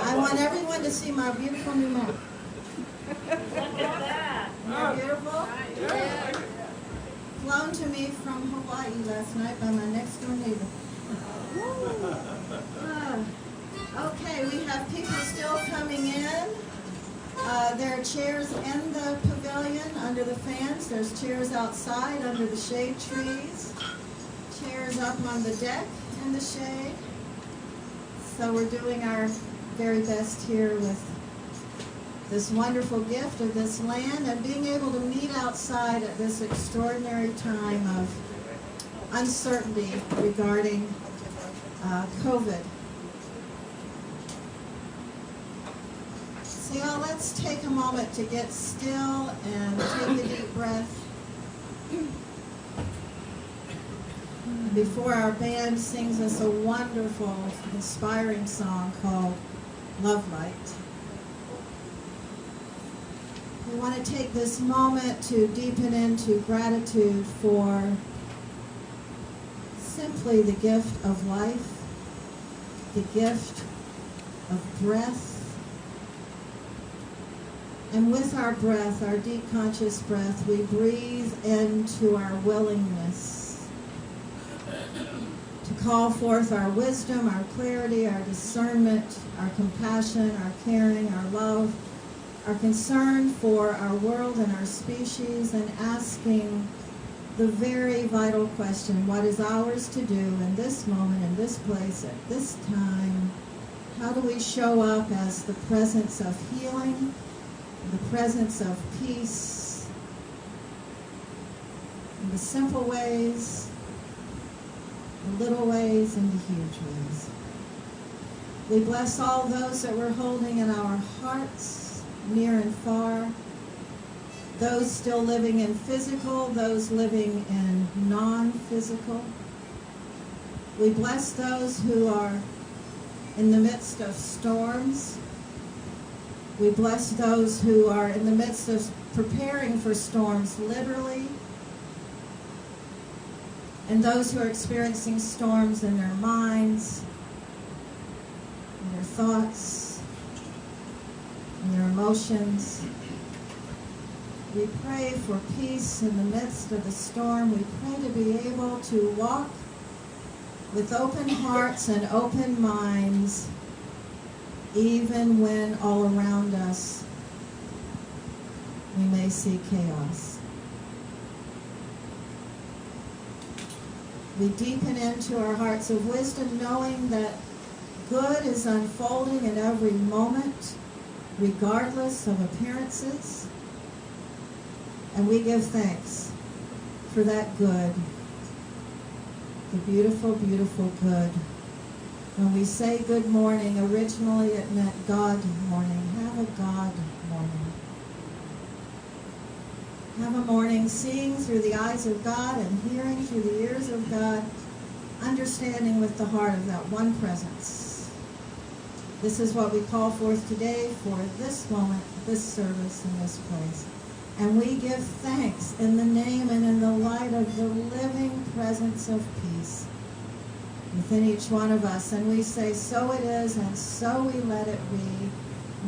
I want everyone to see my beautiful new mug. Look at that. Isn't beautiful? Yeah. Flown to me from Hawaii last night by my next door neighbor. Okay, we have people still coming in. There are chairs in the pavilion under the fans. There's chairs outside under the shade trees. Chairs up on the deck in the shade. So we're doing our very best here with this wonderful gift of this land and being able to meet outside at this extraordinary time of uncertainty regarding COVID. So y'all, let's take a moment to get still and take a deep breath before our band sings us a wonderful, inspiring song called Love Light. We want to take this moment to deepen into gratitude for simply the gift of life, the gift of breath, and with our breath, our deep conscious breath, we breathe into our willingness to call forth our wisdom, our clarity, our discernment, our compassion, our caring, our love, our concern for our world and our species, and asking the very vital question, what is ours to do in this moment, in this place, at this time? How do we show up as the presence of healing, the presence of peace, in the simple ways, the little ways, and the huge ways? We bless all those that we're holding in our hearts, near and far, those still living in physical, those living in non-physical. We bless those who are in the midst of storms. We bless those who are in the midst of preparing for storms, literally, and those who are experiencing storms in their minds, in their thoughts, in their emotions. We pray for peace in the midst of the storm. We pray to be able to walk with open hearts and open minds, even when all around us we may see chaos. We deepen into our hearts of wisdom, knowing that good is unfolding in every moment, regardless of appearances. And we give thanks for that good, the beautiful, beautiful good. When we say good morning, originally it meant God morning. Have a God morning. Have a morning seeing through the eyes of God and hearing through the ears of God, understanding with the heart of that one presence. This is what we call forth today for this moment, this service, in this place. And we give thanks in the name and in the light of the living presence of peace within each one of us. And we say, so it is, and so we let it be.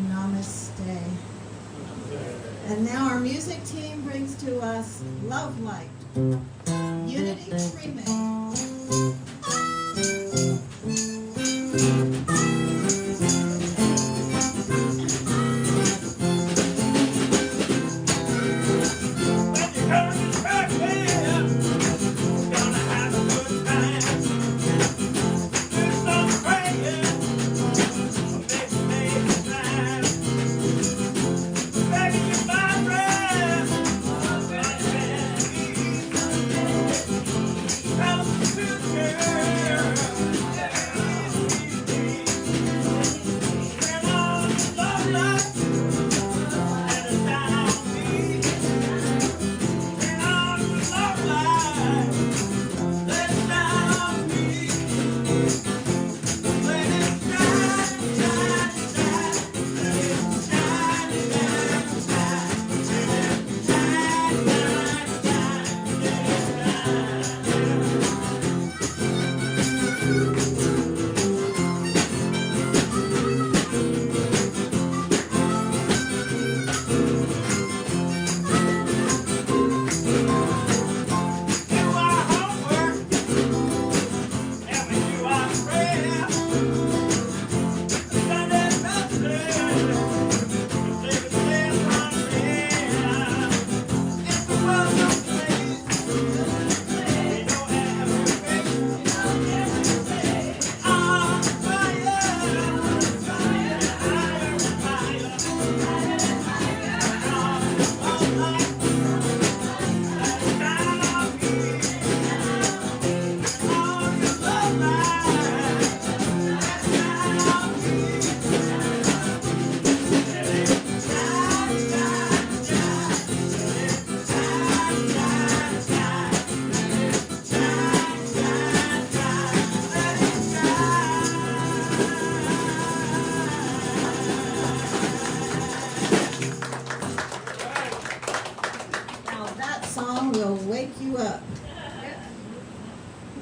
Namaste. And now our music team brings to us Love Light, Unity Remix. Yeah. song will wake you up.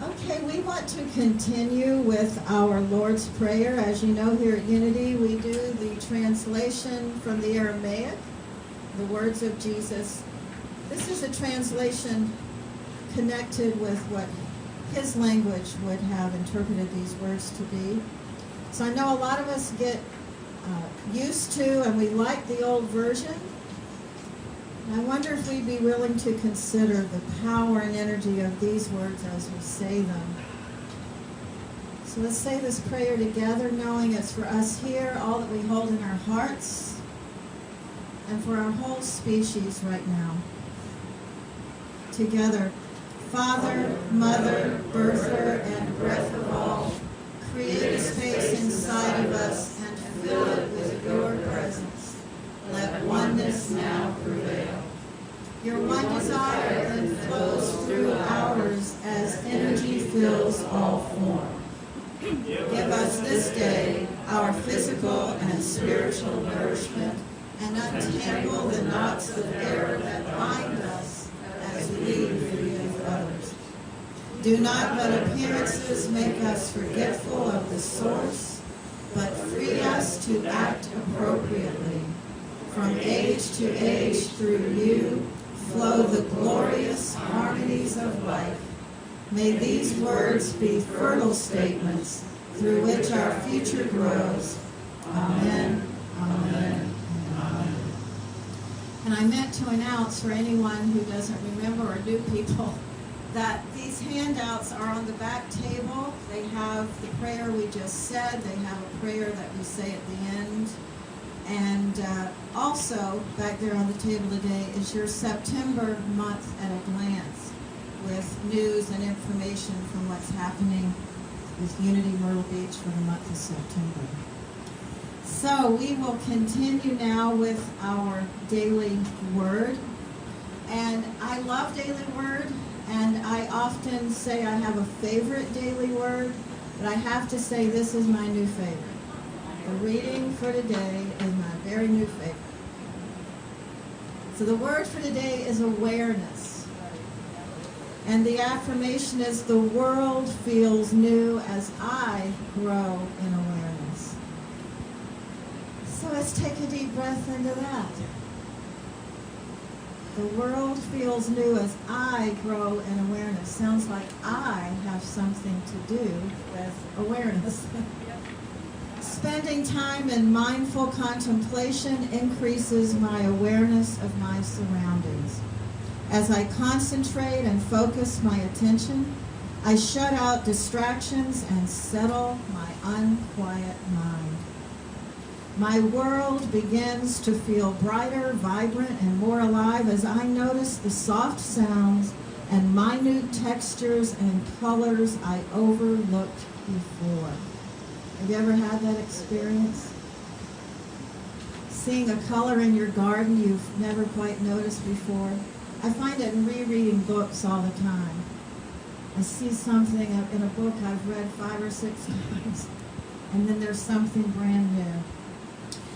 Okay, we want to continue with our Lord's Prayer. As you know, here at Unity, we do the translation from the Aramaic, the words of Jesus. This is a translation connected with what his language would have interpreted these words to be. So I know a lot of us get used to and we like the old version. And I wonder if we'd be willing to consider the power and energy of these words as we say them. So let's say this prayer together, knowing it's for us here, all that we hold in our hearts, and for our whole species right now. Together, Father, Mother, Birther, and Breath of all, create a space inside of us and fill it with your presence. Let oneness now prevail. Your one desire then flows through ours as energy fills all form. Give us this day our physical and spiritual nourishment, and untangle the knots of error that bind us as we lead free of others. Do not let appearances make us forgetful of the source, but free us to act appropriately. From age to age through you flow the glorious harmonies of life. May these words be fertile statements through which our future grows. Amen, amen, and amen. And I meant to announce for anyone who doesn't remember or new people that these handouts are on the back table. They have the prayer we just said. They have a prayer that we say at the end. And also, back there on the table today is your September month at a glance with news and information from what's happening with Unity Myrtle Beach for the month of September. So we will continue now with our daily word. And I love daily word, and I often say I have a favorite daily word, but I have to say this is my new favorite. The reading for today is my very new favorite. So the word for today is awareness. And the affirmation is, the world feels new as I grow in awareness. So let's take a deep breath into that. The world feels new as I grow in awareness. Sounds like I have something to do with awareness. Spending time in mindful contemplation increases my awareness of my surroundings. As I concentrate and focus my attention, I shut out distractions and settle my unquiet mind. My world begins to feel brighter, vibrant, and more alive as I notice the soft sounds and minute textures and colors I overlooked before. Have you ever had that experience? Seeing a color in your garden you've never quite noticed before? I find it in rereading books all the time. I see something in a book I've read 5 or 6 times, and then there's something brand new.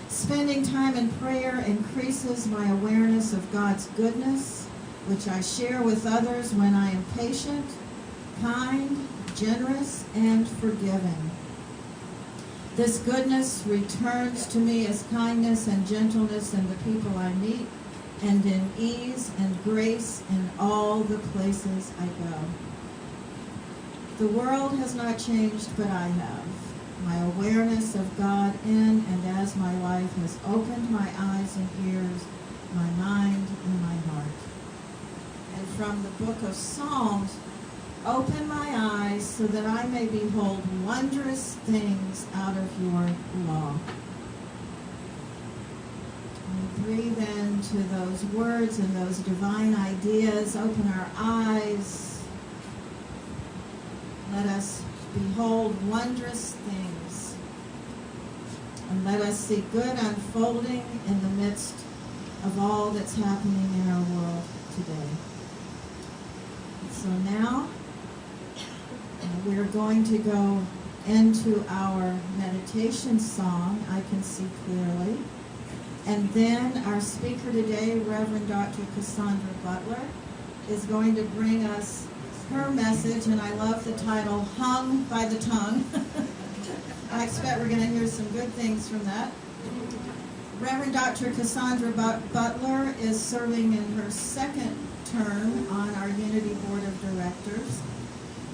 Spending time in prayer increases my awareness of God's goodness, which I share with others when I am patient, kind, generous, and forgiving. This goodness returns to me as kindness and gentleness in the people I meet, and in ease and grace in all the places I go. The world has not changed, but I have. My awareness of God in and as my life has opened my eyes and ears, my mind and my heart. And from the book of Psalms, open my eyes so that I may behold wondrous things out of your law. And breathe into those words and those divine ideas. Open our eyes. Let us behold wondrous things. And let us see good unfolding in the midst of all that's happening in our world today. So now, we're going to go into our meditation song, I Can See Clearly. And then our speaker today, Reverend Dr. Cassandra Butler, is going to bring us her message, and I love the title, Hung by the Tongue. I expect we're going to hear some good things from that. Reverend Dr. Cassandra Butler is serving in her second term on our Unity Board of Directors.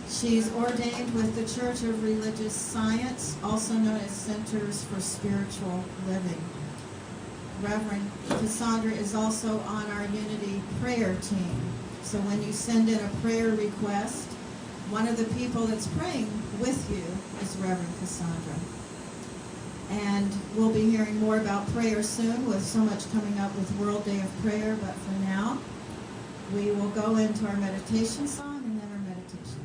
She's ordained with the Church of Religious Science, also known as Centers for Spiritual Living. Reverend Cassandra is also on our Unity prayer team. So when you send in a prayer request, one of the people that's praying with you is Reverend Cassandra. And we'll be hearing more about prayer soon, with so much coming up with World Day of Prayer. But for now, we will go into our meditation song and then our meditation.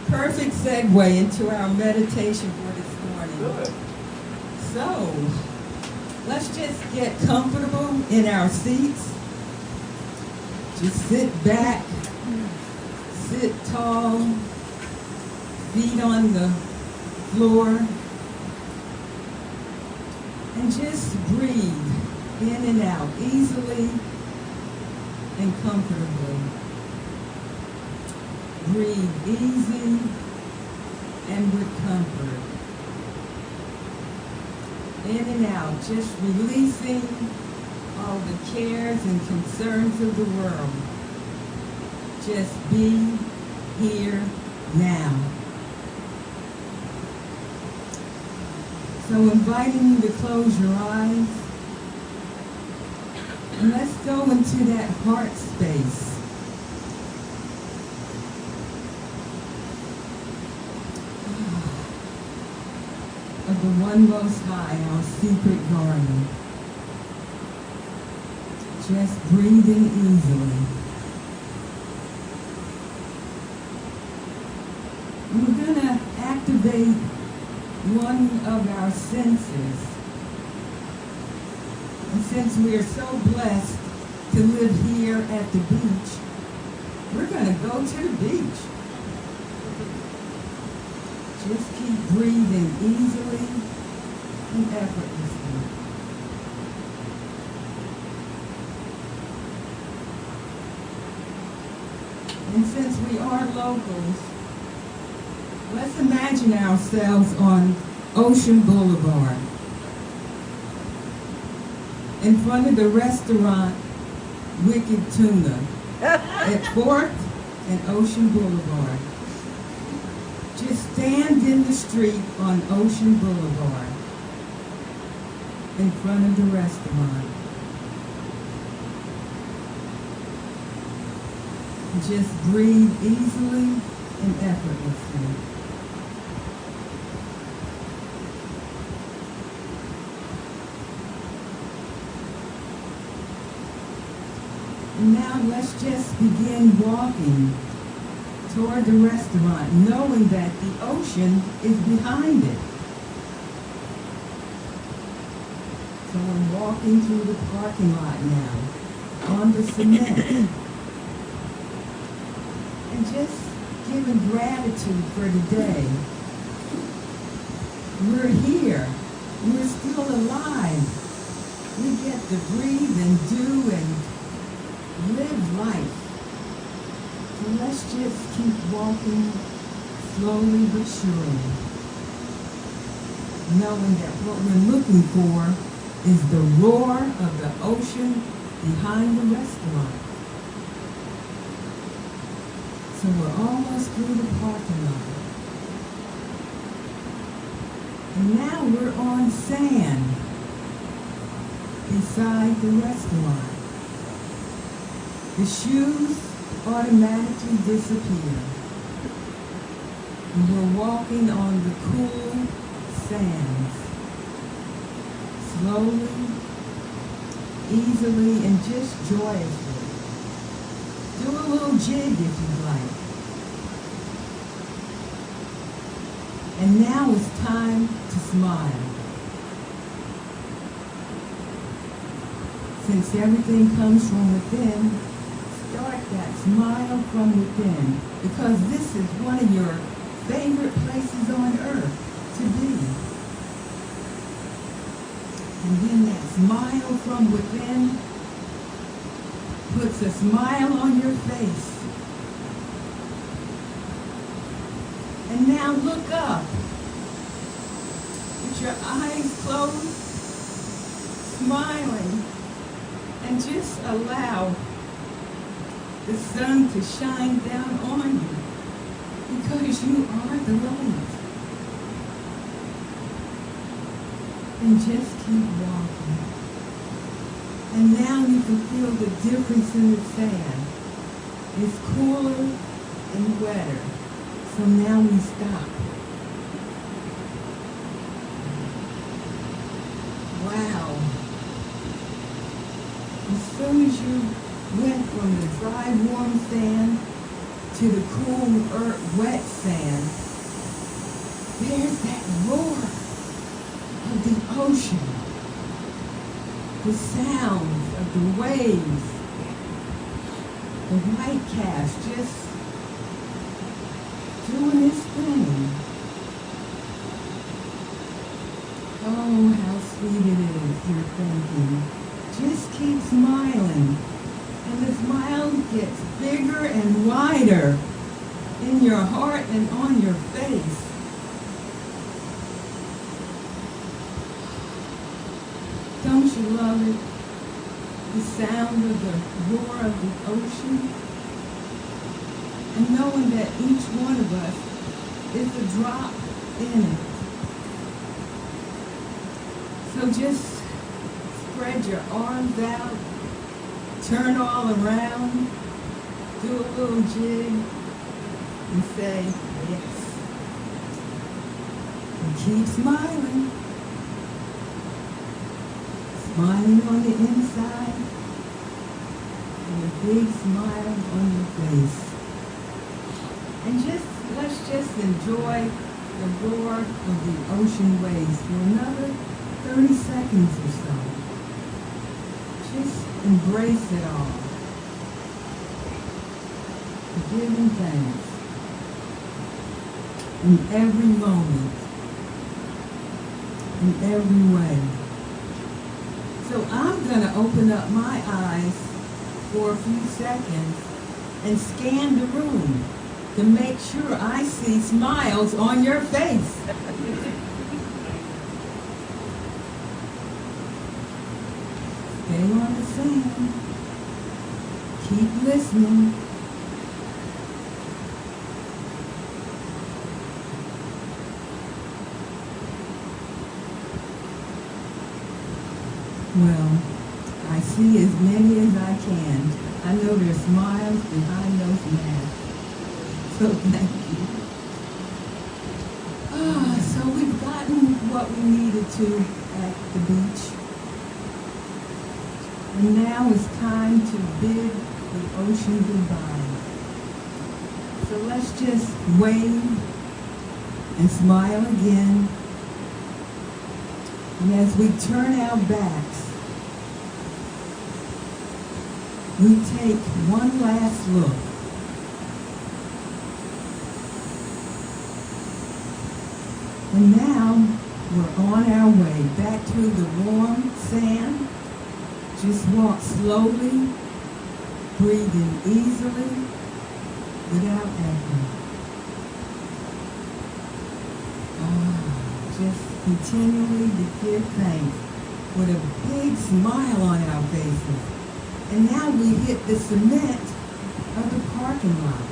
Perfect segue into our meditation for this morning. Good. So, let's just get comfortable in our seats. Just sit back, sit tall, feet on the floor, and just breathe in and out easily and comfortably. Breathe easy and with comfort. In and out, just releasing all the cares and concerns of the world. Just be here now. So inviting you to close your eyes, and let's go into that heart space. of the One Most High, our secret garden. Just breathing easily. And we're going to activate one of our senses. And since we are so blessed to live here at the beach, we're going to go to the beach. Just keep breathing easily and effortlessly. And since we are locals, let's imagine ourselves on Ocean Boulevard, in front of the restaurant Wicked Tuna at 4th and Ocean Boulevard. Just stand in the street on Ocean Boulevard, in front of the restaurant. Just breathe easily and effortlessly. And now let's just begin walking toward the restaurant, knowing that the ocean is behind it. So we're walking through the parking lot now, on the cement. And just giving gratitude for today. We're here. We're still alive. We get to breathe and do and live life. So let's just keep walking slowly but surely, knowing that what we're looking for is the roar of the ocean behind the restaurant. So we're almost through the parking lot. And now we're on sand beside the restaurant. The shoes automatically disappear. And we're walking on the cool sands. Slowly, easily, and just joyously. Do a little jig if you like. And now it's time to smile. Since everything comes from within, start that smile from within, because this is one of your favorite places on earth to be. And then that smile from within puts a smile on your face. And now look up. With your eyes closed, smiling, and just allow the sun to shine down on you, because you are the light. And just keep walking. And now you can feel the difference in the sand. It's cooler and wetter. So now we stop. Wow. As soon as you went from the dry, warm sand to the cool, wet sand, there's that roar of the ocean. The sounds of the waves, the white caps just doing its thing. Oh, how sweet it is, you're thinking. Just keep smiling, and the smile gets bigger and wider in your heart and on your face. Don't you love it? The sound of the roar of the ocean? And knowing that each one of us is a drop in it. So just spread your arms out, turn all around, do a little jig, and say, yes. And keep smiling. Smiling on the inside. And a big smile on your face. And let's just enjoy the roar of the ocean waves for another 30 seconds or so. Just embrace it all. Giving thanks in every moment, in every way. So I'm going to open up my eyes for a few seconds and scan the room to make sure I see smiles on your face. Stay on the sand. Keep listening. Well, I see as many as I can. I know there's smiles behind those masks. So thank you. So we've gotten what we needed to at the beach. And now it's time to bid the ocean goodbye. So let's just wave and smile again. And as we turn our backs, we take one last look. And now we're on our way back to the warm sand. Just walk slowly, breathing easily, without effort. Just continually to give thanks with a big smile on our faces. And now we hit the cement of the parking lot.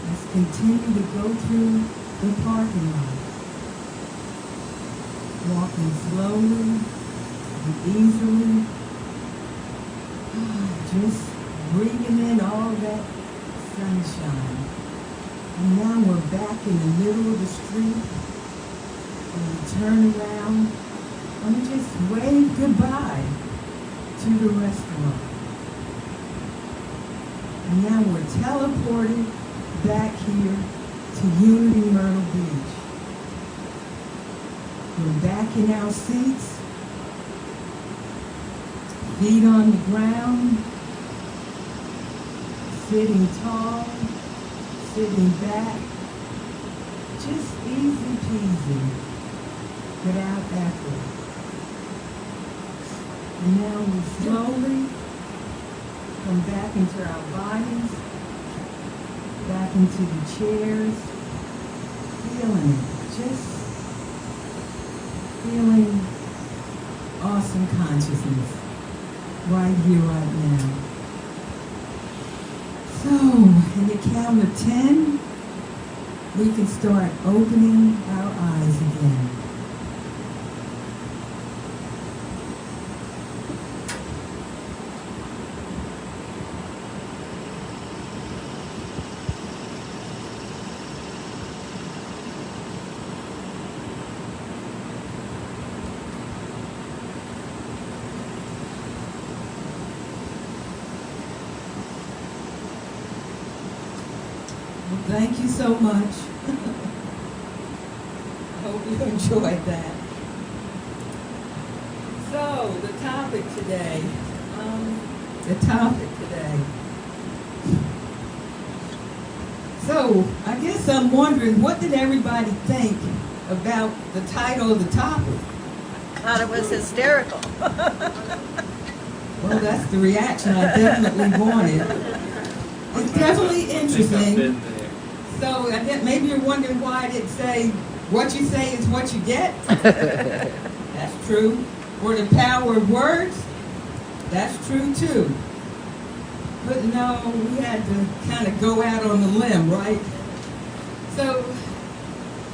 Let's continue to go through the parking lot. Walking slowly and easily. Just breathing in all that sunshine. And now we're back in the middle of the street. And we turn around and just wave goodbye to the restaurant. And now we're teleported back here to Unity Myrtle Beach. We're back in our seats, feet on the ground, sitting tall, sitting back, just easy peasy, without effort. And now we slowly come back into our bodies, back into the chairs, feeling it, just feeling awesome consciousness right here, right now. So, in the count of 10, we can start opening our eyes again. Thank you so much. I hope you enjoyed that. So, the topic today. So, I guess I'm wondering, what did everybody think about the title of the topic? Thought it was hysterical. Well, that's the reaction I definitely wanted. It's definitely interesting. So maybe you're wondering why I didn't say, what you say is what you get. That's true. Or the power of words. That's true too. But no, we had to kind of go out on the limb, right? So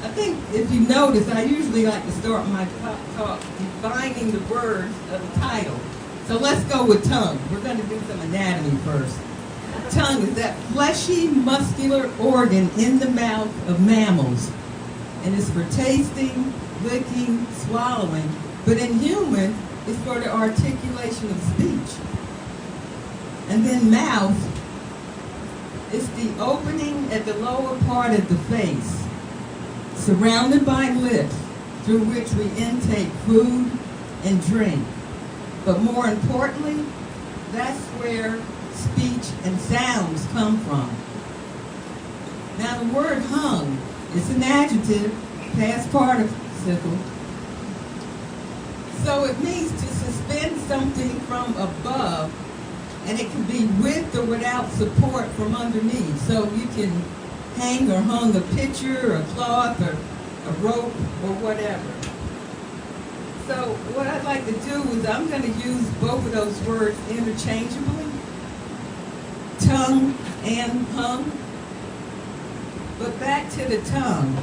I think if you notice, I usually like to start my talk defining the words of the title. So let's go with tongue. We're going to do some anatomy first. Tongue is that fleshy, muscular organ in the mouth of mammals. and it's for tasting, licking, swallowing. But in human, it's for the articulation of speech. And then mouth is the opening at the lower part of the face, surrounded by lips through which we intake food and drink. But more importantly, that's where speech and sounds come from. Now the word hung is an adjective, past participle. So it means to suspend something from above, and it can be with or without support from underneath. So you can hang or hung a picture, or a cloth, or a rope, or whatever. So what I'd like to do is I'm going to use both of those words interchangeably, tongue and hung. But back to the tongue.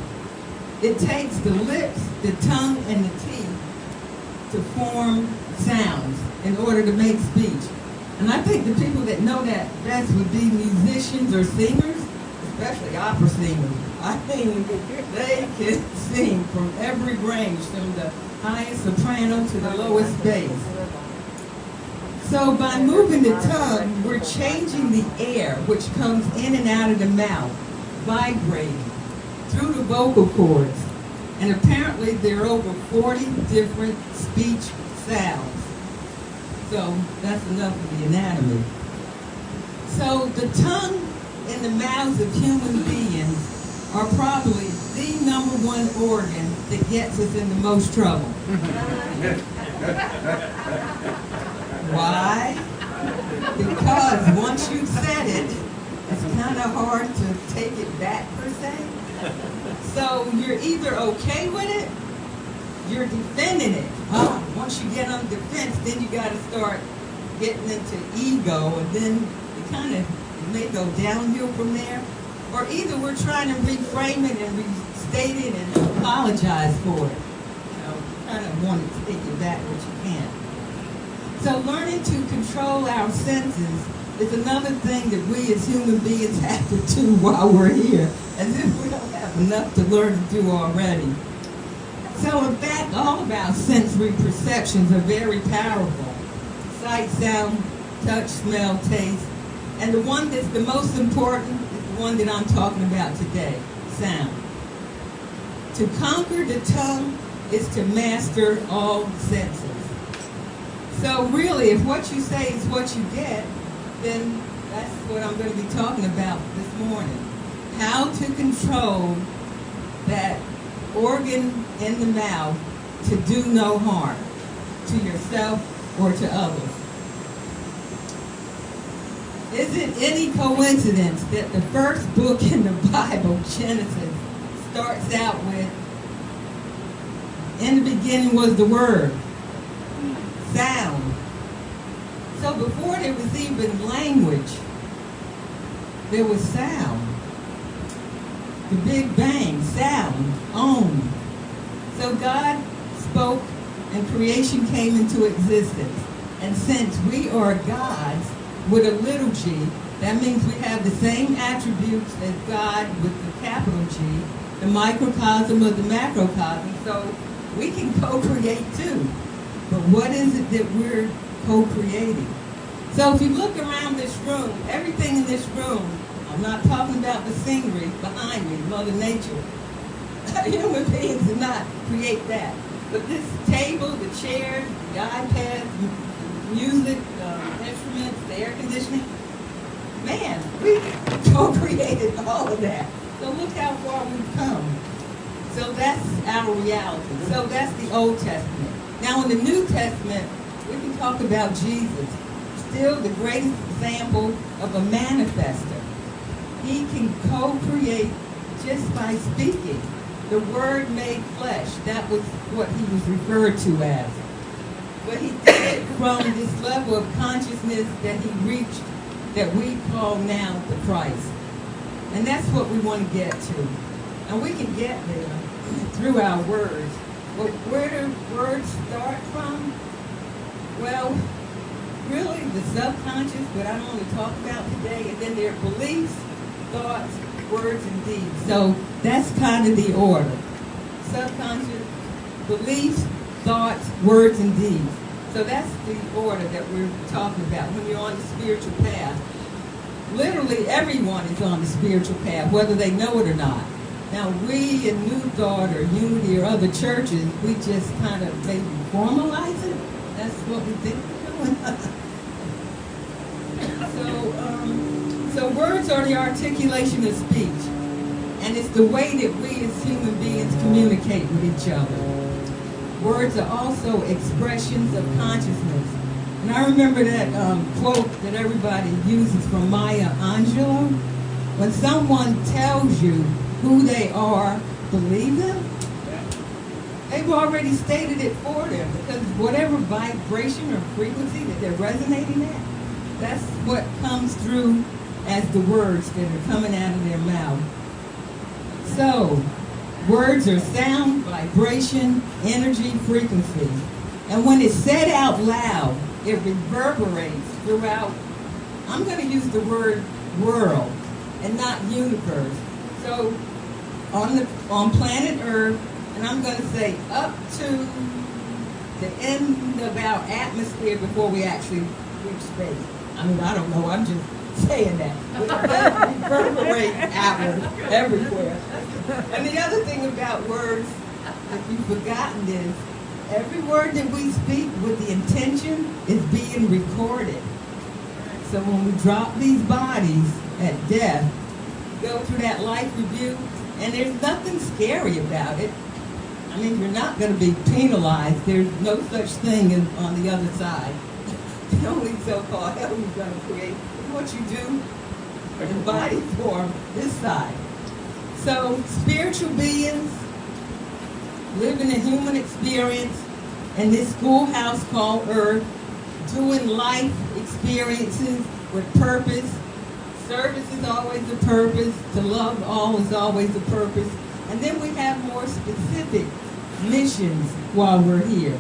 It takes the lips, the tongue, and the teeth to form sounds in order to make speech. And I think the people that know that best would be musicians or singers, especially opera singers. I mean, they can sing from every range, from the highest soprano to the lowest bass. So by moving the tongue, we're changing the air which comes in and out of the mouth, vibrating through the vocal cords. And apparently there are over 40 different speech sounds. So that's enough of the anatomy. So the tongue and the mouths of human beings are probably the number one organ that gets us in the most trouble. Why? Because once you've said it, it's kind of hard to take it back, per se. So you're either okay with it, you're defending it. Once you get on defense, then you got to start getting into ego, and then it kind of may go downhill from there. Or either we're trying to reframe it and restate it and apologize for it. You know, kind of want to take it back, but you can't. So learning to control our senses is another thing that we as human beings have to do while we're here, as if we don't have enough to learn to do already. So in fact, all of our sensory perceptions are very powerful. Sight, sound, touch, smell, taste. And the one that's the most important is the one that I'm talking about today, sound. To conquer the tongue is to master all senses. So really, if what you say is what you get, then that's what I'm going to be talking about this morning. How to control that organ in the mouth to do no harm to yourself or to others. Is it any coincidence that the first book in the Bible, Genesis, starts out with, in the beginning was the Word, sound. So before there was even language, there was sound. The Big Bang, sound, Om. So God spoke and creation came into existence. And since we are gods with a little g, that means we have the same attributes as God with the capital G, the microcosm of the macrocosm, so we can co-create too. But what is it that we're co-creating? So if you look around this room, everything in this room, I'm not talking about the scenery behind me, Mother Nature. Human beings did not create that. But this table, the chairs, the iPads, music, instruments, the air conditioning, man, we co-created all of that. So look how far we've come. So that's our reality. So that's the Old Testament. Now in the New Testament, we can talk about Jesus, still the greatest example of a manifester. He can co-create just by speaking. The Word made flesh, that was what he was referred to as. But he did it from this level of consciousness that he reached that we call now the Christ. And that's what we want to get to. And we can get there through our words. But where do words start from? Well, really the subconscious, what I want to talk about today, and then there are beliefs, thoughts, words, and deeds. So that's kind of the order. subconscious, beliefs, thoughts, words, and deeds. So that's the order that we're talking about when you're on the spiritual path. Literally everyone is on the spiritual path, whether they know it or not. Now we in New Thought or Unity or other churches, we just kind of maybe formalize it. That's what we think we're doing. So words are the articulation of speech. And it's the way that we as human beings communicate with each other. Words are also expressions of consciousness. And I remember that quote that everybody uses from Maya Angelou. When someone tells you who they are, believe them. They've already stated it for them, because whatever vibration or frequency that they're resonating at, that's what comes through as the words that are coming out of their mouth. So, words are sound, vibration, energy, frequency. And when it's said out loud, it reverberates throughout. I'm going to use the word world and not universe. So, on planet Earth, and I'm going to say up to the end of our atmosphere before we actually reach space. I mean, I don't know, I'm just saying that. It does reverberate outward everywhere. And the other thing about words, if you've forgotten this, every word that we speak with the intention is being recorded. So when we drop these bodies at death, go through that life review, and there's nothing scary about it. I mean, you're not going to be penalized. There's no such thing as on the other side. The only so-called hell you're going to create is what you do in body form this side. So, spiritual beings living a human experience in this schoolhouse called Earth, doing life experiences with purpose. Service is always the purpose. To love all is always the purpose. And then we have more specific missions while we're here.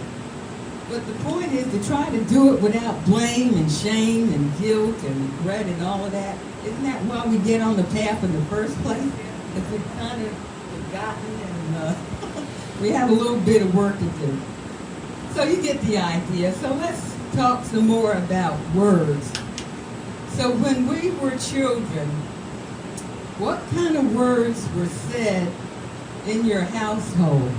But the point is to try to do it without blame and shame and guilt and regret and all of that. Isn't that why we get on the path in the first place? Because we've kind of forgotten and we have a little bit of work to do. So you get the idea. So let's talk some more about words. So when we were children, what kind of words were said in your household?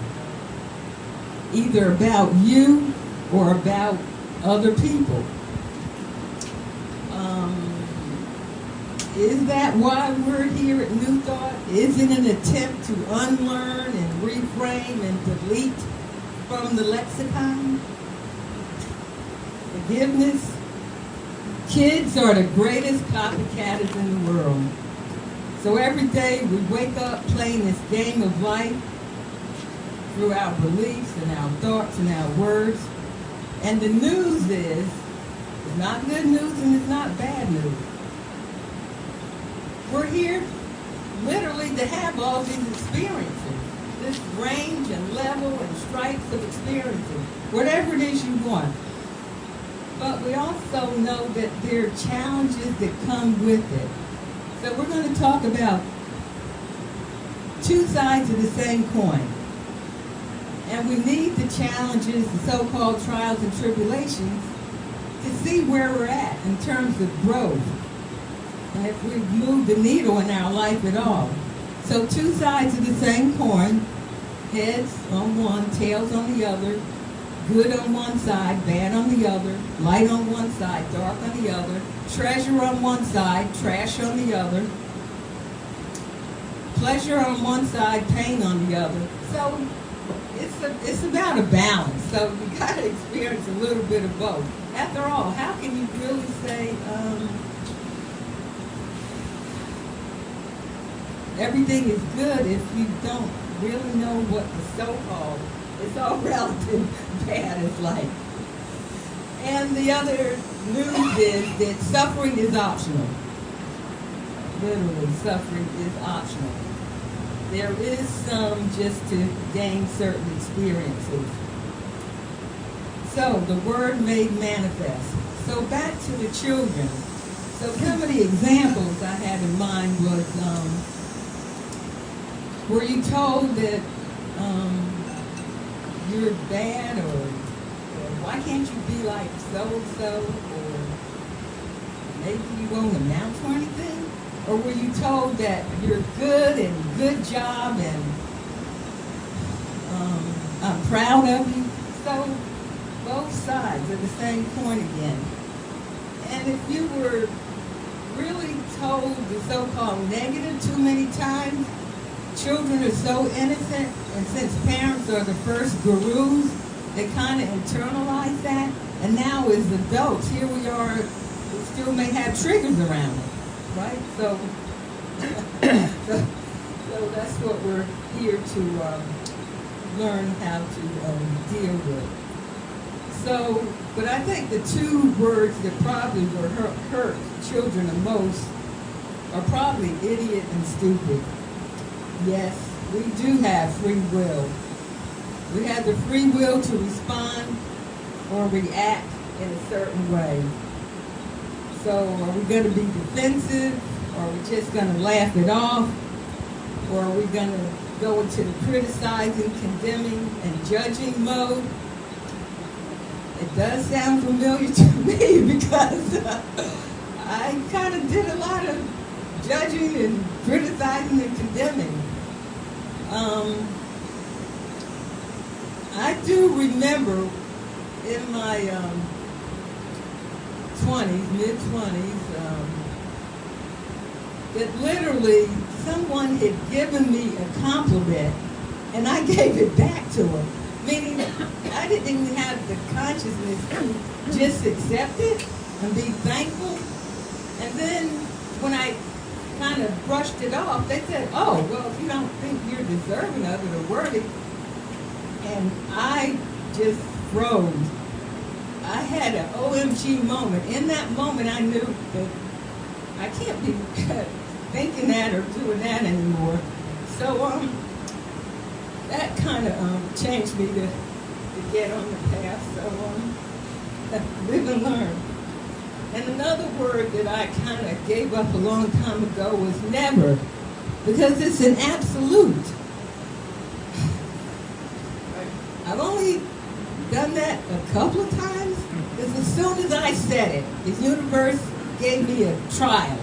Either about you or about other people. Is that why we're here at New Thought? Is it an attempt to unlearn and reframe and delete from the lexicon? Forgiveness? Kids are the greatest copycatters in the world. So every day we wake up playing this game of life through our beliefs and our thoughts and our words. And the news is, it's not good news and it's not bad news. We're here literally to have all these experiences, this range and level and stripes of experiences, whatever it is you want. But we also know that there are challenges that come with it. So we're going to talk about two sides of the same coin. And we need the challenges, the so-called trials and tribulations, to see where we're at in terms of growth. And if we've moved the needle in our life at all. So two sides of the same coin, heads on one, tails on the other, good on one side, bad on the other, light on one side, dark on the other, treasure on one side, trash on the other, pleasure on one side, pain on the other. So it's about a balance. So you got to experience a little bit of both. After all, how can you really say everything is good if you don't really know what the so-called, it's all relative, bad is like? And the other news is that suffering is optional. Literally, suffering is optional. There is some just to gain certain experiences. So, the word made manifest. So, back to the children. So, some of the examples I had in mind was, were you told that you're bad, or why can't you be like so-and-so, or maybe you won't amount to anything? Or were you told that you're good and good job and I'm proud of you? So both sides are the same point again. And if you were really told the so-called negative too many times, children are so innocent, and since parents are the first gurus, they kind of internalize that. And now as adults, here we are, we still may have triggers around it, right? So that's what we're here to learn how to deal with. So, but I think the two words that probably will hurt children the most are probably idiot and stupid. Yes, we do have free will. We have the free will to respond or react in a certain way. So are we going to be defensive? Or are we just going to laugh it off? Or are we going to go into the criticizing, condemning, and judging mode? It does sound familiar to me because I kind of did a lot of judging and criticizing and condemning. I do remember in my 20s, mid-20s, that literally someone had given me a compliment and I gave it back to her. Meaning I didn't even have the consciousness to just accept it and be thankful. And then when I kind of brushed it off, they said, oh, well, if you don't think you're deserving of it or worthy. And I just froze. I had an OMG moment. In that moment, I knew that I can't be thinking that or doing that anymore. So that kind of changed me to get on the path. So live and learn. And another word that I kind of gave up a long time ago was never, because it's an absolute. I've only done that a couple of times, because as soon as I said it, the universe gave me a trial.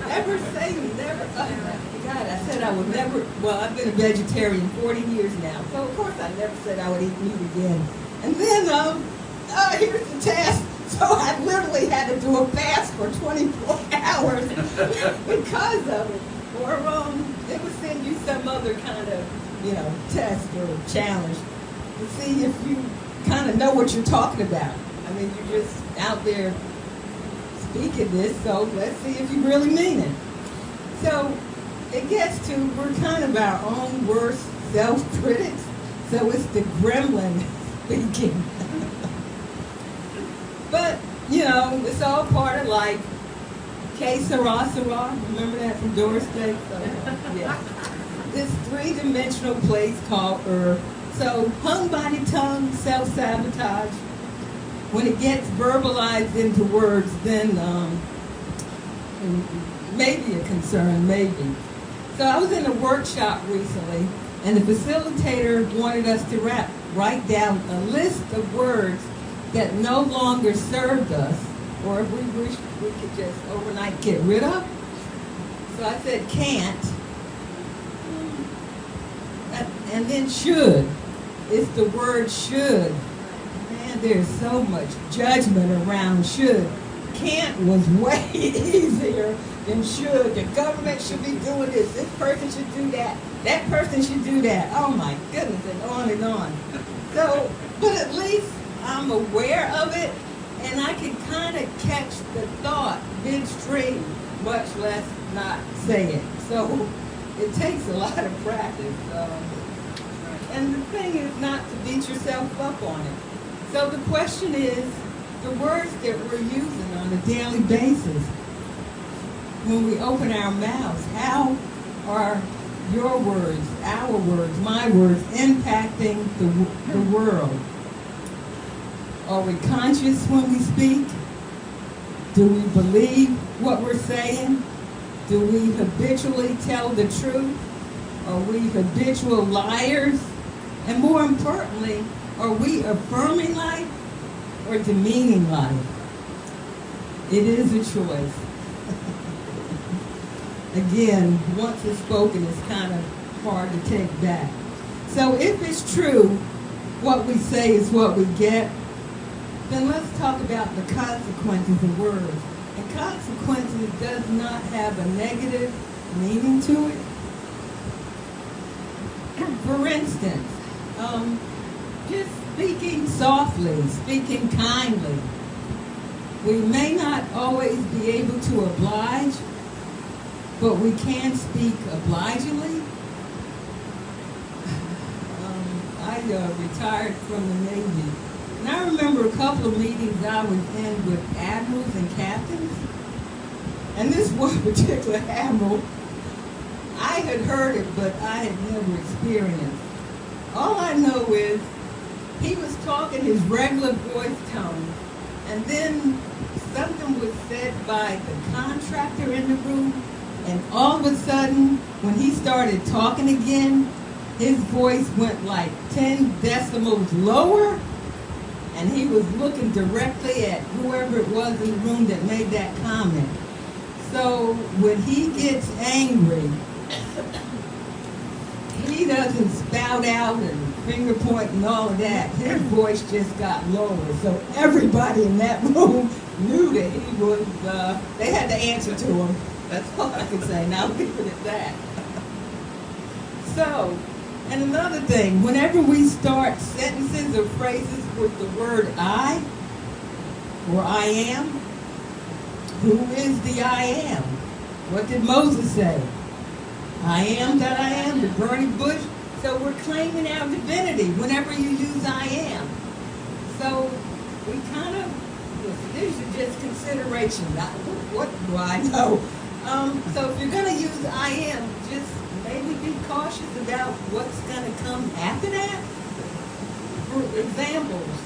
Never say never. God, I said I would never, well, I've been a vegetarian 40 years now, so of course I never said I would eat meat again. And then, here's the test. So I literally had to do a fast for 24 hours because of it. Or they would send you some other kind of, test or challenge to see if you kind of know what you're talking about. I mean, you're just out there speaking this, so let's see if you really mean it. So it gets to, we're kind of our own worst self-critics, so it's the gremlin speaking. But, it's all part of like, que sera, sera. Remember that from Doris Day? So, yeah. This three-dimensional place called Earth. So, hung body tongue, self-sabotage. When it gets verbalized into words, then maybe a concern, maybe. So I was in a workshop recently, and the facilitator wanted us to write down a list of words that no longer served us, or if we wish we could just overnight get rid of. So I said can't, and then should. It's the word should. Man, there's so much judgment around should. Can't was way easier than should. The government should be doing this. This person should do that. That person should do that. Oh my goodness, and on and on. So, but at least I'm aware of it, and I can kind of catch the thought midstream, much less not say it. So it takes a lot of practice. And the thing is not to beat yourself up on it. So the question is, the words that we're using on a daily basis, when we open our mouths, how are your words, our words, my words, impacting the world? Are we conscious when we speak? Do we believe what we're saying? Do we habitually tell the truth? Are we habitual liars? And more more importantly, are we affirming life or demeaning life? It is a choice. Again, once it's spoken, it's kind of hard to take back. So if it's true, what we say is what we get, then let's talk about the consequences of words. And consequences does not have a negative meaning to it. For instance, just speaking softly, speaking kindly. We may not always be able to oblige, but we can speak obligingly. I retired from the Navy, and I remember a couple of meetings I was in with admirals and captains. And this one particular admiral, I had heard it, but I had never experienced. All I know is he was talking his regular voice tone, and then something was said by the contractor in the room, and all of a sudden, when he started talking again, his voice went like 10 decibels lower, and he was looking directly at whoever it was in the room that made that comment. So when he gets angry, he doesn't spout out and finger point and all of that. His voice just got lower. So everybody in that room knew that he was, they had to answer to him. That's all I can say. Now leave it at that. So, and another thing, whenever we start sentences or phrases with the word I, or I am, who is the I am? What did Moses say? I am that I am, the burning bush. So we're claiming our divinity whenever you use I am. So we kind of, these are just considerations. What do I know? So if you're going to use I am, just maybe be cautious about what's going to come after that. For examples,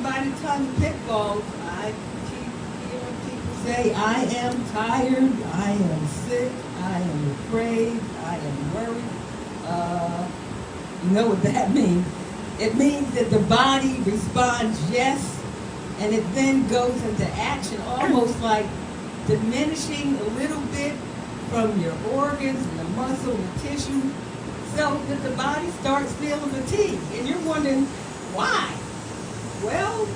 by the time you pick balls, I keep hearing people say, I am tired, I am sick, I am afraid, I am worried. You know what that means? It means that the body responds yes, and it then goes into action, almost like diminishing a little bit from your organs and the muscle and the tissue, so that the body starts feeling fatigue. And you're wondering, why? Well,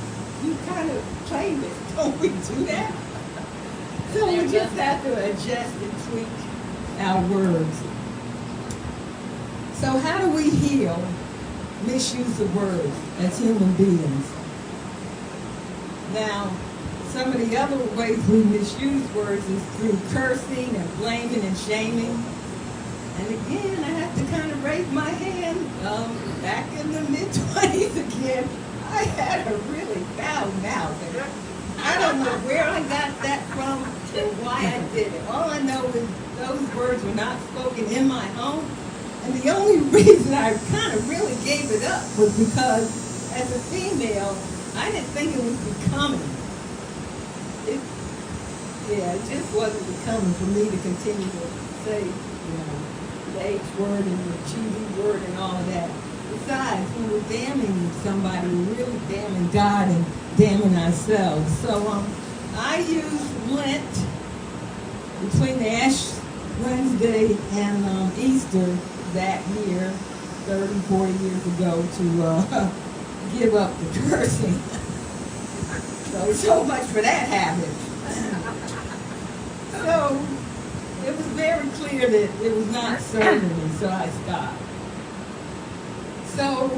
you kind of claim it. Don't we do that? So we just have to adjust and tweak our words. So how do we heal misuse of words as human beings? Now, some of the other ways we misuse words is through cursing and blaming and shaming. And again, I have to kind of raise my hand. Back in the mid-20s again, I had a really foul mouth. And I don't know where I got that from or why I did it. All I know is those words were not spoken in my home. And the only reason I kind of really gave it up was because as a female, I didn't think it was becoming. It just wasn't becoming for me to continue to say, the H word and the cheesy word and all of that. Besides, when we're damning somebody, we're really damning God and damning ourselves. So I used Lent between the Ash Wednesday and Easter that year, 30, 40 years ago, to give up the cursing. So much for that habit. So it was very clear that it was not serving me, so I stopped. So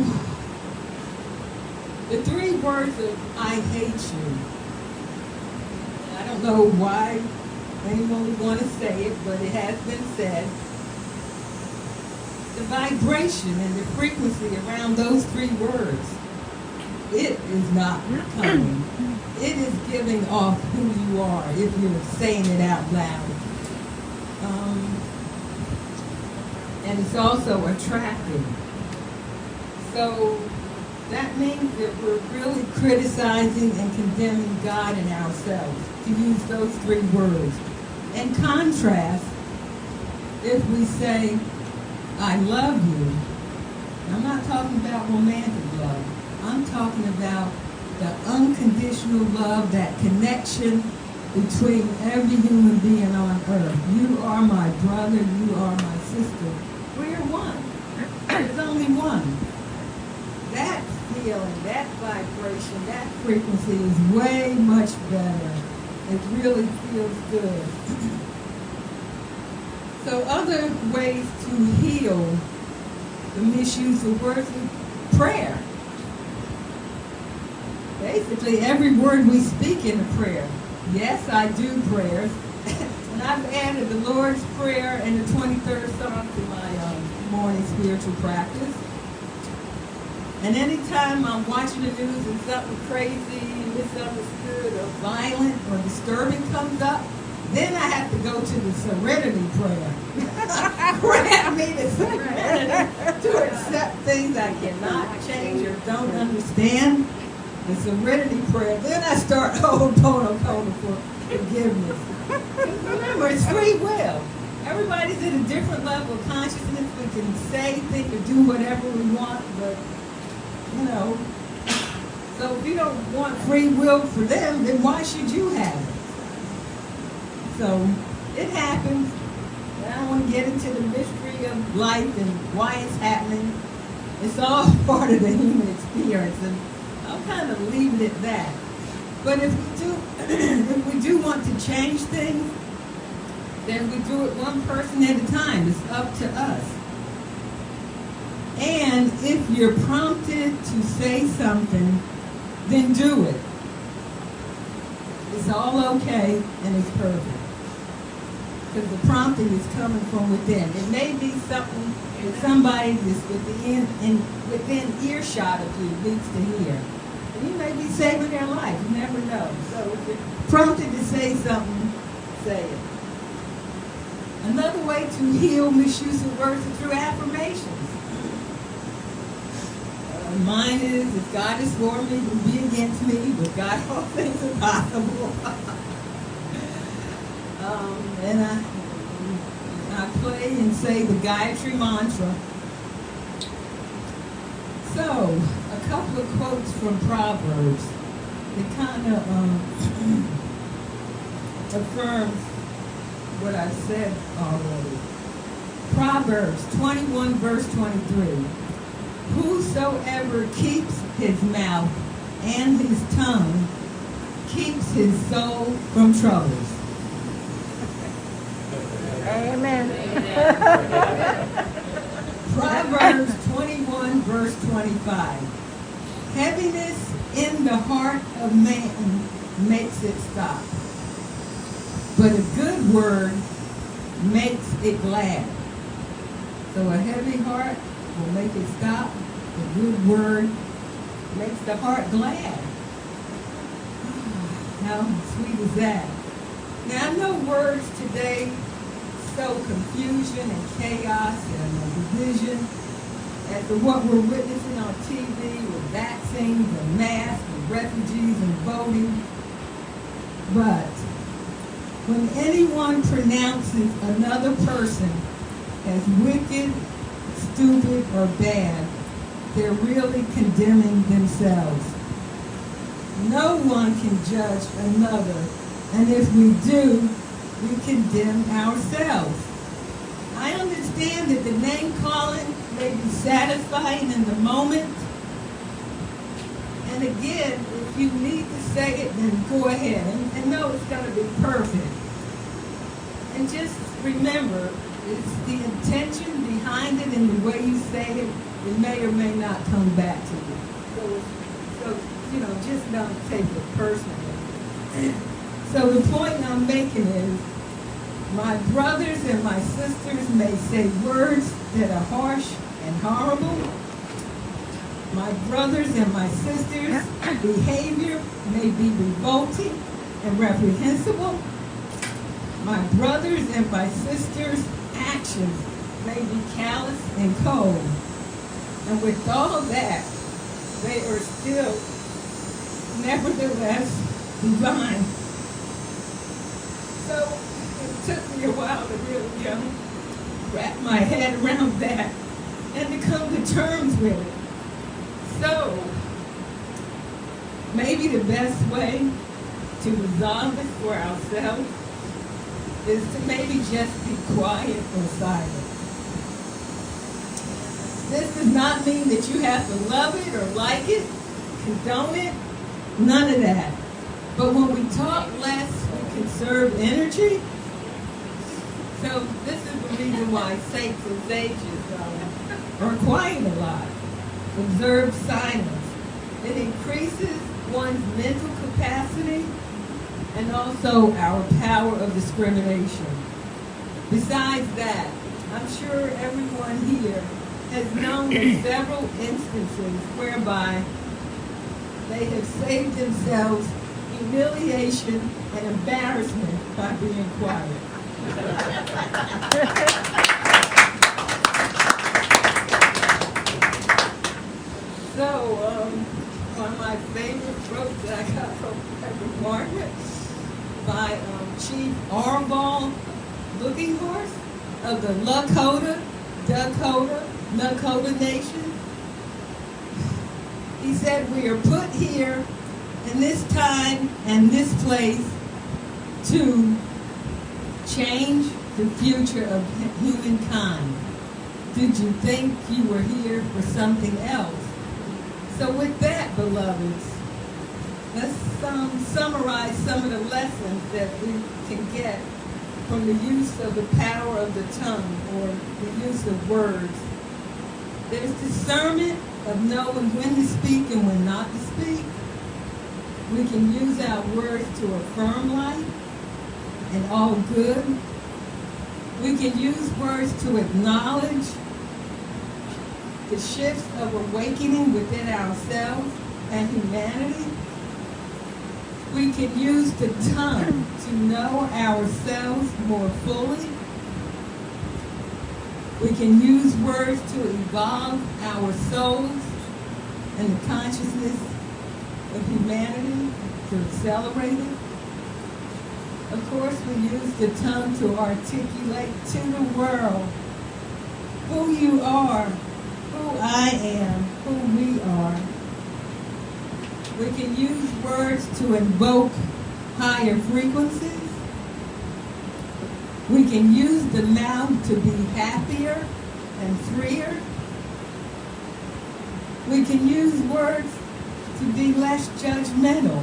the 3 words of I hate you. I don't know why anyone would want to say it, but it has been said. The vibration and the frequency around those 3 words, it is not coming. It is giving off who you are if you're saying it out loud. And it's also attracting. So that means that we're really criticizing and condemning God and ourselves to use those 3 words. In contrast, if we say, I love you, I'm not talking about romantic love. I'm talking about the unconditional love, that connection between every human being on earth. You are my brother, you are my sister. We're one. There's only one. That feeling, that vibration, that frequency is way much better. It really feels good. So other ways to heal the misuse of words is prayer. Basically, every word we speak in a prayer. Yes, I do prayers. And I've added the Lord's Prayer and the 23rd Psalm to my morning spiritual practice. And anytime I'm watching the news and something crazy, misunderstood, or violent, or disturbing comes up, then I have to go to the serenity prayer. Grant me the serenity to accept things I cannot change or don't understand. The serenity prayer. Then I start Ho'oponopono for forgiveness. Remember, it's free will. Everybody's at a different level of consciousness. We can say, think, or do whatever we want, but, you know. So if you don't want free will for them, then why should you have it? So it happens. And I don't want to get into the mystery of life and why it's happening. It's all part of the human experience, and I'll kind of leave it at that. But if we do want to change things, then we do it one person at a time. It's up to us. And if you're prompted to say something, then do it. It's all okay and it's perfect. Because the prompting is coming from within. It may be something that somebody that's within earshot of you needs to hear. And you may be saving their life. You never know. So if you're prompted to say something, say it. Another way to heal misuse of words is through affirmations. Mine is, if God is for me, who will be against me? With God, all things are possible. And I play and say the Gayatri mantra. So, a couple of quotes from Proverbs that kind of affirms what I said already. Proverbs 21 verse 23. Whosoever keeps his mouth and his tongue keeps his soul from troubles. Amen. Proverbs 21 verse 25. Heaviness in the heart of man makes it stop, but a good word makes it glad. So a heavy heart will make it stop. A good word makes the heart glad. How sweet is that? Now I know words today sow confusion and chaos and division as to what we're witnessing on TV with vaccines and masks and refugees and voting. But when anyone pronounces another person as wicked, stupid, or bad, they're really condemning themselves. No one can judge another, and if we do, we condemn ourselves. I understand that the name calling may be satisfying in the moment, and again, if you need to say it, then go ahead and know it's going to be perfect. And just remember, it's the intention behind it and the way you say it. It may or may not come back to you. So just don't take it personally. So the point I'm making is, my brothers and my sisters may say words that are harsh and horrible. My brothers and my sisters' behavior may be revolting and reprehensible. My brothers and my sisters' actions may be callous and cold. And with all that, they are still, nevertheless, divine. So it took me a while to really wrap my head around that. and to come to terms with it. So, maybe the best way to resolve it for ourselves is to maybe just be quiet or silent. This does not mean that you have to love it or like it, condone it, none of that. But when we talk less, we conserve energy. So this is the reason why saints and sages are quiet a lot. Observe silence. It increases one's mental capacity and also our power of discrimination. Besides that, I'm sure everyone here has known of several instances whereby they have saved themselves humiliation and embarrassment by being quiet. So, one of my favorite quotes that I got from Reverend Margaret by Chief Armball Looking Horse of the Lakota Nation. He said, "We are put here in this time and this place to change the future of humankind. Did you think you were here for something else?" So with that, beloveds, let's summarize some of the lessons that we can get from the use of the power of the tongue or the use of words. There's discernment of knowing when to speak and when not to speak. We can use our words to affirm life and all good. We can use words to acknowledge the shifts of awakening within ourselves and humanity. We can use the tongue to know ourselves more fully. We can use words to evolve our souls and the consciousness of humanity, to accelerate it. Of course, we use the tongue to articulate to the world who you are, who I am, who we are. We can use words to invoke higher frequencies. We can use the mouth to be happier and freer. We can use words to be less judgmental.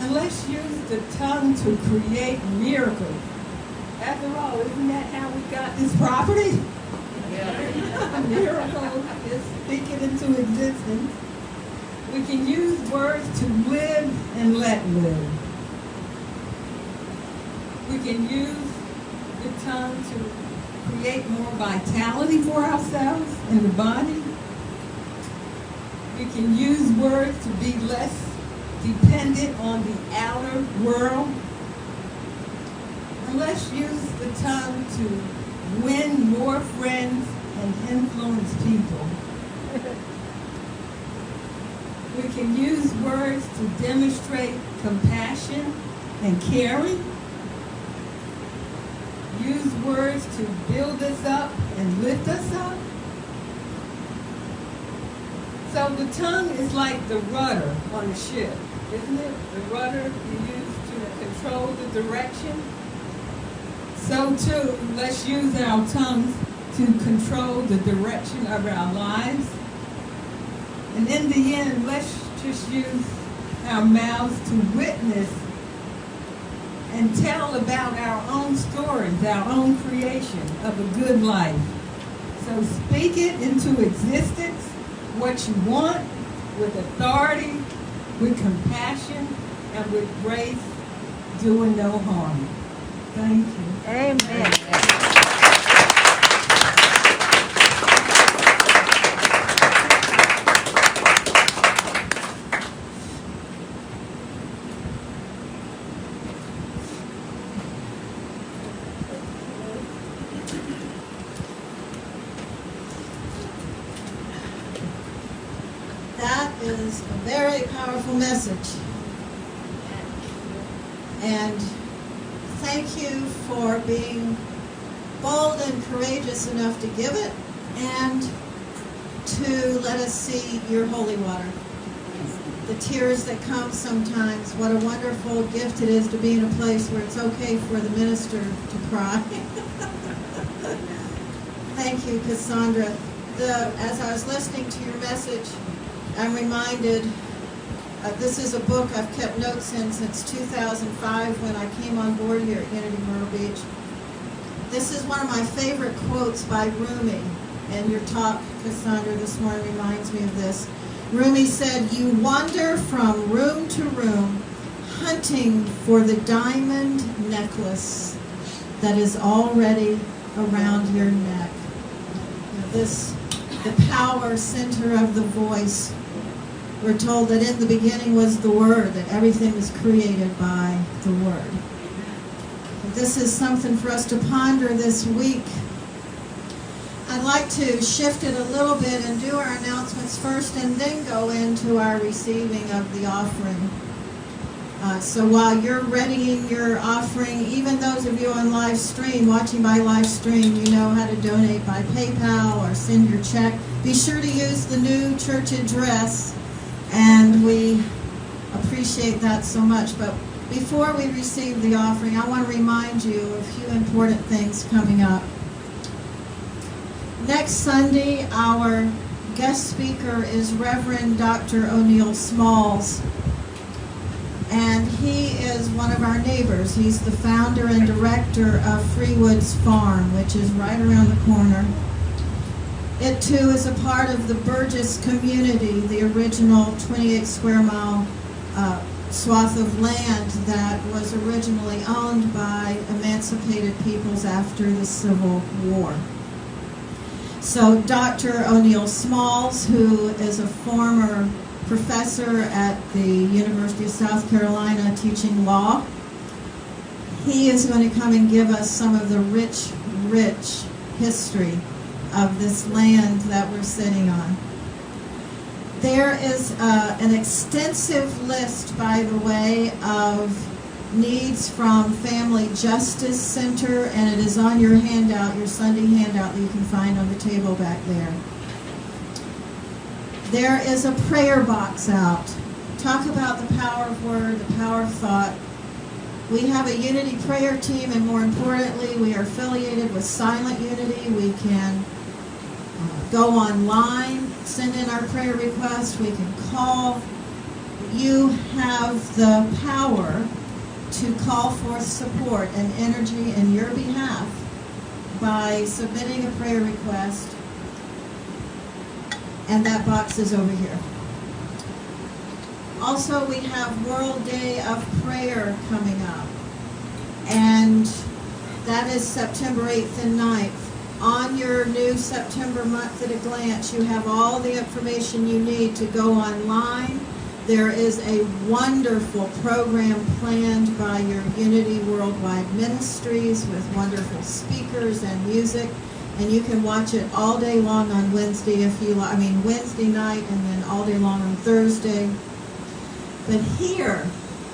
And let's use the tongue to create miracles. After all, isn't that how we got this property? A miracle is speaking into existence. We can use words to live and let live. We can use the tongue to create more vitality for ourselves in the body. We can use words to be less dependent on the outer world. And let's use the tongue to win more friends and influence people. We can use words to demonstrate compassion and caring. Use words to build us up and lift us up. So the tongue is like the rudder on a ship, isn't it? The rudder you use to control the direction. So too, let's use our tongues to control the direction of our lives. And in the end, let's just use our mouths to witness and tell about our own stories, our own creation of a good life. So speak it into existence, what you want, with authority, with compassion, and with grace, doing no harm. Thank you. Amen. That is a very powerful message. And thank you for being bold and courageous enough to give it, and to let us see your holy water. The tears that come sometimes, what a wonderful gift it is to be in a place where it's okay for the minister to cry. Thank you, Cassandra. As I was listening to your message, I'm reminded, this is a book I've kept notes in since 2005 when I came on board here at Unity Myrtle Beach. This is one of my favorite quotes by Rumi, and your talk, Cassandra, this morning reminds me of this. Rumi said, "You wander from room to room, hunting for the diamond necklace that is already around your neck." The power center of the voice. We're told that in the beginning was the Word, that everything was created by the Word. This is something for us to ponder this week. I'd like to shift it a little bit and do our announcements first and then go into our receiving of the offering. So while you're readying your offering, even those of you on live stream, watching by live stream, you know how to donate by PayPal or send your check. Be sure to use the new church address, and we appreciate that so much. But before we receive the offering, I want to remind you of a few important things coming up. Next Sunday, our guest speaker is Reverend Dr. O'Neill Smalls, and he is one of our neighbors. He's the founder and director of Freewood's Farm, which is right around the corner. It too is a part of the Burgess community, the original 28 square mile swath of land that was originally owned by emancipated peoples after the Civil War. So Dr. O'Neill Smalls, who is a former professor at the University of South Carolina teaching law, he is going to come and give us some of the rich, rich history of this land that we're sitting on. There is an extensive list, by the way, of needs from Family Justice Center, and it is on your handout, your Sunday handout that you can find on the table back there. There is a prayer box out. Talk about the power of word, the power of thought. We have a Unity prayer team, and more importantly, we are affiliated with Silent Unity. We can go online, send in our prayer requests, we can call. You have the power to call forth support and energy in your behalf by submitting a prayer request, and that box is over here. Also, we have World Day of Prayer coming up, and that is September 8th and 9th. On your new September month at a glance, you have all the information you need to go online. There is a wonderful program planned by your Unity Worldwide Ministries with wonderful speakers and music, and you can watch it all day long on Wednesday if you like. Wednesday night and then all day long on Thursday. But here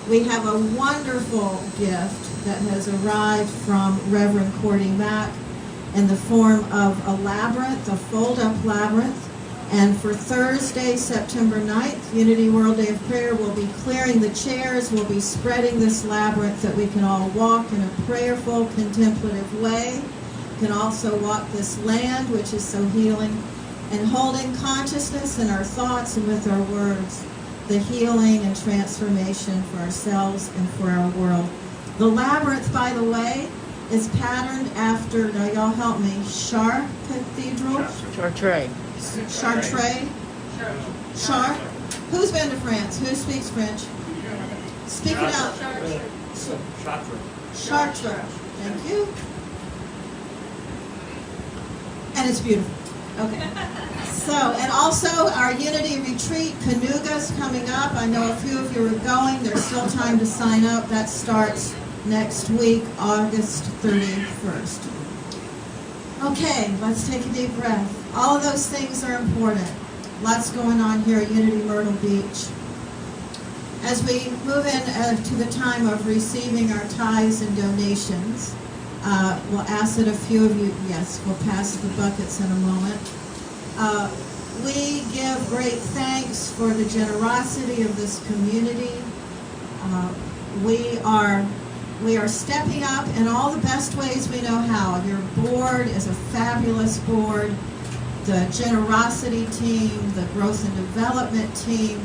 we have a wonderful gift that has arrived from Reverend Cordy Mack in the form of a labyrinth, a fold-up labyrinth. And for Thursday, September 9th, Unity World Day of Prayer, we'll be clearing the chairs, we'll be spreading this labyrinth that we can all walk in a prayerful, contemplative way. We can also walk this land, which is so healing, and holding consciousness in our thoughts and with our words, the healing and transformation for ourselves and for our world. The labyrinth, by the way, is patterned after, now y'all help me, Chartres Cathedral? Chartres. Chartres? Chartres? Who's been to France? Who speaks French? Speak it out. Chartres. Thank you. And it's beautiful. Okay. So, and also our Unity Retreat, Canuga's coming up. I know a few of you are going. There's still time to sign up. That starts next week, August 31st. Okay, let's take a deep breath. All of those things are important. Lots going on here at Unity Myrtle Beach. As we move in to the time of receiving our tithes and donations, We'll ask that a few of you, yes, we'll pass the buckets in a moment. We give great thanks for the generosity of this community. We are stepping up in all the best ways we know how. Your board is a fabulous board. The generosity team, the growth and development team.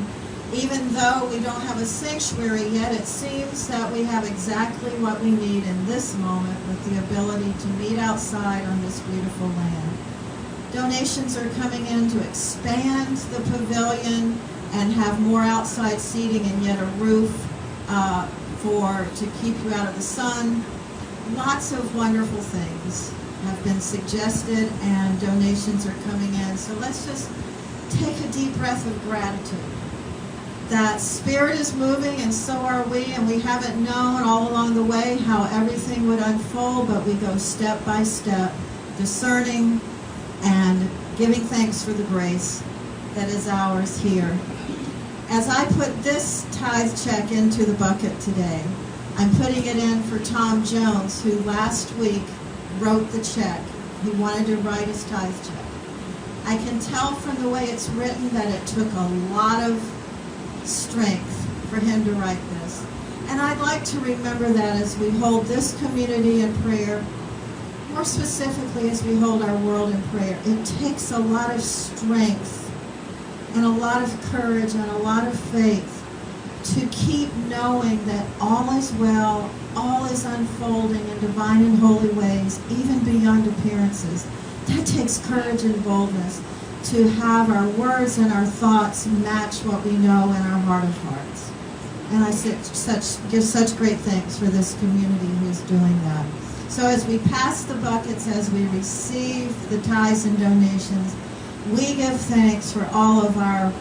Even though we don't have a sanctuary yet, it seems that we have exactly what we need in this moment with the ability to meet outside on this beautiful land. Donations are coming in to expand the pavilion and have more outside seating and yet a roof to keep you out of the sun. Lots of wonderful things have been suggested and donations are coming in. So let's just take a deep breath of gratitude. That Spirit is moving and so are we, and we haven't known all along the way how everything would unfold, but we go step by step, discerning and giving thanks for the grace that is ours here. As I put this tithe check into the bucket today, I'm putting it in for Tom Jones, who last week wrote the check. He wanted to write his tithe check. I can tell from the way it's written that it took a lot of strength for him to write this. And I'd like to remember that as we hold this community in prayer, more specifically as we hold our world in prayer. It takes a lot of strength and a lot of courage and a lot of faith to keep knowing that all is well, all is unfolding in divine and holy ways, even beyond appearances. That takes courage and boldness to have our words and our thoughts match what we know in our heart of hearts. And I give such great thanks for this community who is doing that. So as we pass the buckets, as we receive the tithes and donations, we give thanks for all of our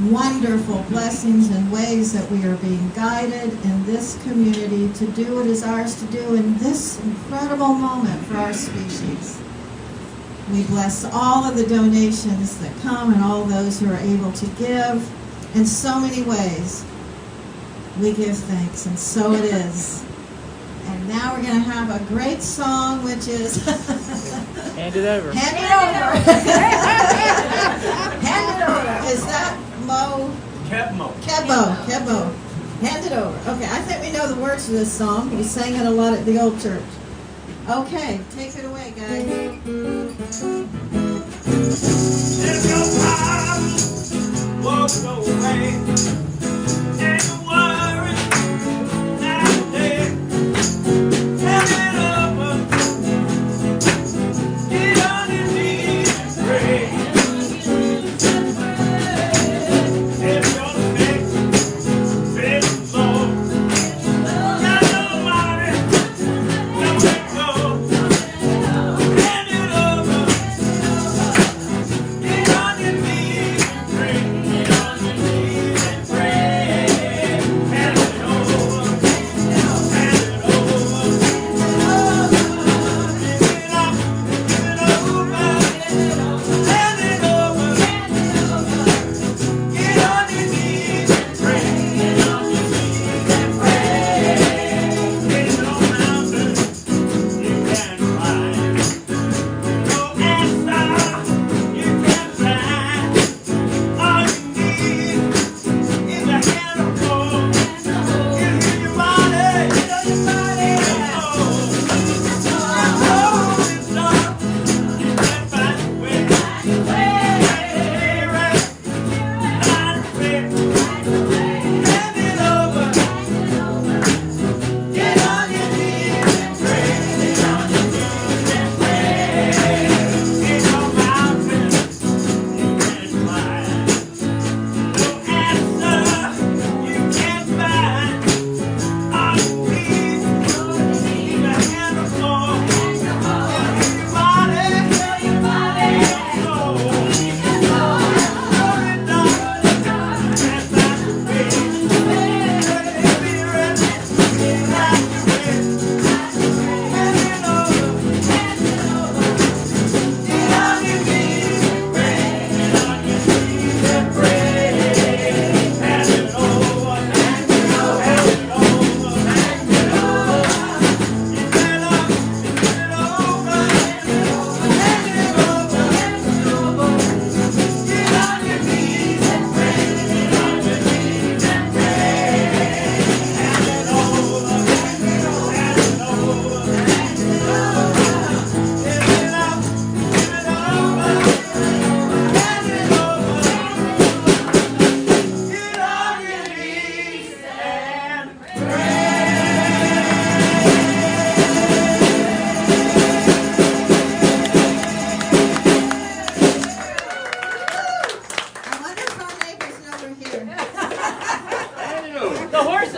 wonderful blessings and ways that we are being guided in this community to do what is ours to do in this incredible moment for our species. We bless all of the donations that come and all those who are able to give in so many ways. We give thanks, and so it is. And now we're going to have a great song, which is Hand it over. Hand It Over. Hand It Over. Is that Mo? Kebo. Hand It Over. Okay, I think we know the words to this song. We sang it a lot at the old church. Okay, take it away, guys. If your problem won't go away, and you worry night and day, hand it over, get on your knees and pray. If your faith fails low, got no money, nowhere to go, hand it over, get on your knees and pray. Get on your knees and pray.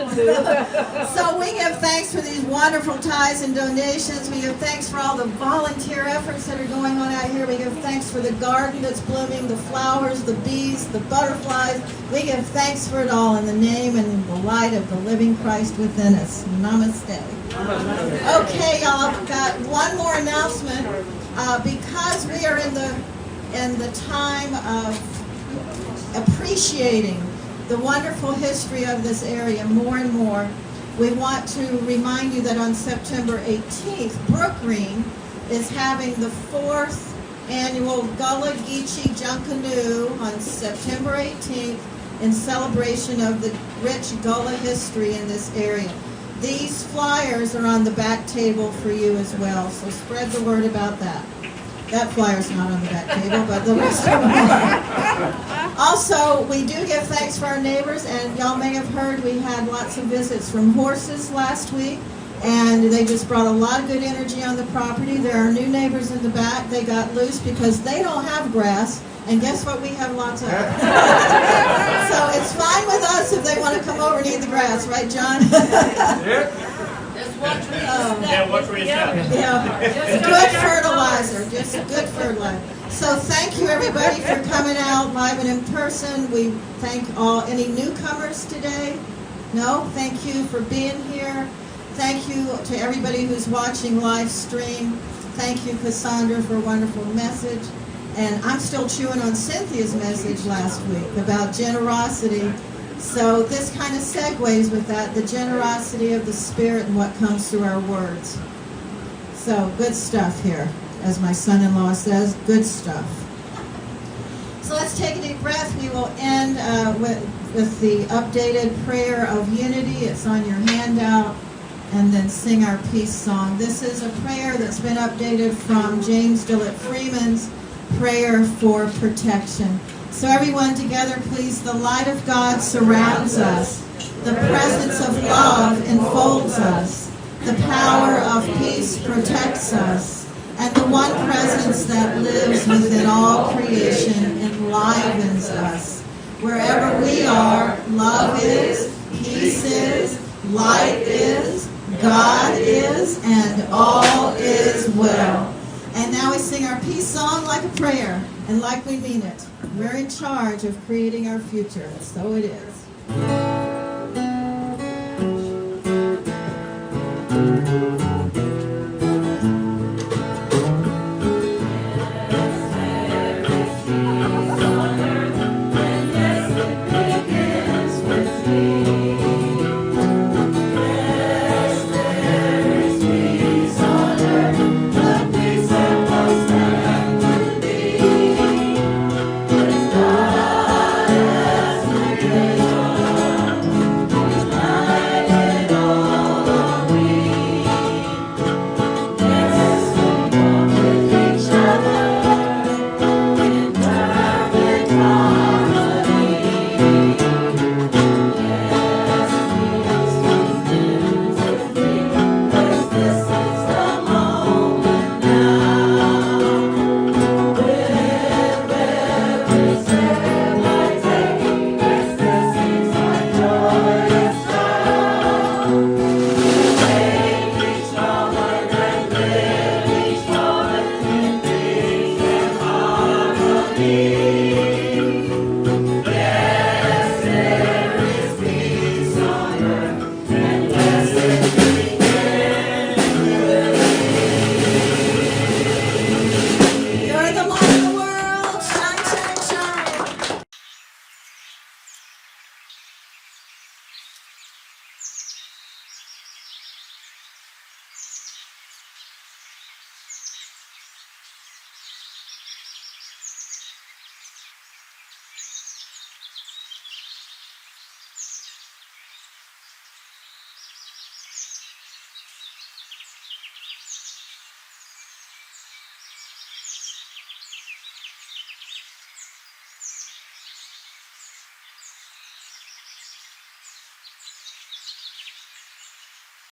listen to. So we give thanks for these wonderful tithes and donations. We give thanks for all the volunteer efforts that are going on out here. We give thanks for the garden that's blooming, the flowers, the bees, the butterflies. We give thanks for it all in the name and in the light of the living Christ within us. Namaste. Okay, y'all, I've got one more announcement. Because we are in the time of appreciating the wonderful history of this area more and more, we want to remind you that on September 18th, Brookgreen is having the 4th annual Gullah Geechee Junkanoo on September 18th in celebration of the rich Gullah history in this area. These flyers are on the back table for you as well, so spread the word about that. That flyer's not on the back table, but the rest of them are. Also, we do give thanks for our neighbors, and y'all may have heard we had lots of visits from horses last week, and they just brought a lot of good energy on the property. There are new neighbors in the back. They got loose because they don't have grass, and guess what we have lots of? So it's fine with us if they want to come over and eat the grass, right, John? Just watch where you Yeah, watch where you step. Yeah, good fertilizer, just good fertilizer. So thank you everybody for coming out live and in person. We thank any newcomers today. No, thank you for being here. Thank you to everybody who's watching live stream. Thank you, Cassandra, for a wonderful message. And I'm still chewing on Cynthia's message last week about generosity. So this kind of segues with that, the generosity of the Spirit and what comes through our words. So good stuff here, as my son-in-law says, good stuff. So let's take a deep breath. We will end with the updated prayer of unity. It's on your handout. And then sing our peace song. This is a prayer that's been updated from James Dillett Freeman's Prayer for Protection. So everyone together, please. The light of God surrounds us. The presence of love enfolds us. The power of peace protects us. And the one presence that lives within all creation enlivens us. Wherever we are, love is, peace is, light is, God is, and all is well. And now we sing our peace song like a prayer, and like we mean it. We're in charge of creating our future, so it is.